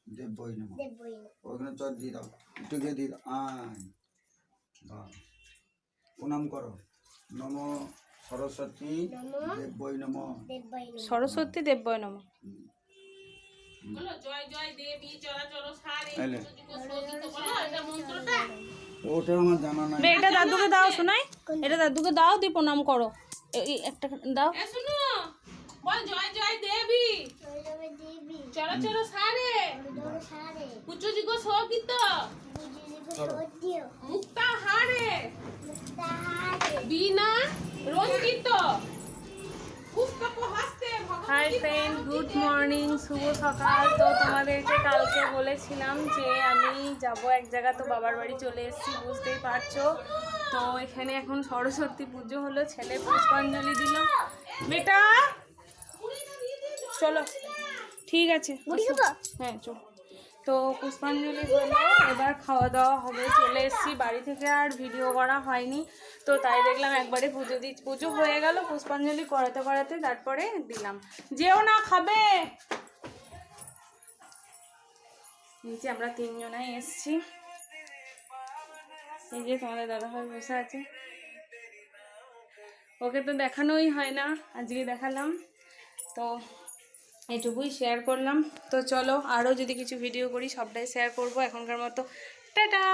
দেবই নমঃ। ওখানে চট দিয়ে দাও, একটু গিয়ে দিয়ে দাও। বাহ। প্রণাম করো। নম সরস্বতী দেবই নমঃ। সরস্বতী দেবয় নমঃ। ওটা আমার জানা নাই। এটা দাদুকে দাও, শোনাই এটা দাদুকে দাও, দিয়ে প্রণাম করো। একটা দাও। বল জয় জয় দেবী, চলো চলো সারে উচ্চযোগ্য সঙ্গীত মুক্তা হারে বিনা রঞ্জিত। হাই ফ্রেন্ড, গুড মর্নিং, শুভ সকাল। তো তোমাদেরকে কালকে বলেছিলাম যে আমি যাব এক জায়গা, তো বাবার বাড়ি চলে এসেছি, বুঝতেই পারছো। তো এখানে এখন সরস্বতী পুজো হলো, ছেলে পুষ্পাঞ্জলি দিল। বেটা চলো, ঠিক আছে, হ্যাঁ চলো। তো পুষ্পাঞ্জলি হলো, এবার খাওয়া দাওয়া হবে। চলে এসেছি বাড়ি থেকে, আর ভিডিও করা হয়নি, তো তাই দেখলাম একবারে পুজো হয়ে গেল, পুষ্পাঞ্জলি করাতে করাতে তারপরে দিলাম। যেও না, খাবে। নিচে আমরা তিনজনাই এসেছি। এই যে তোমাদের দাদাভাই বসে আছে, ওকে তো দেখানোই হয় না, আজকে দেখালাম। তো এটুকুই শেয়ার করলাম। তো চলো, আরও যদি কিছু ভিডিও করি সবটাই শেয়ার করবো। এখনকার মতো টাটা।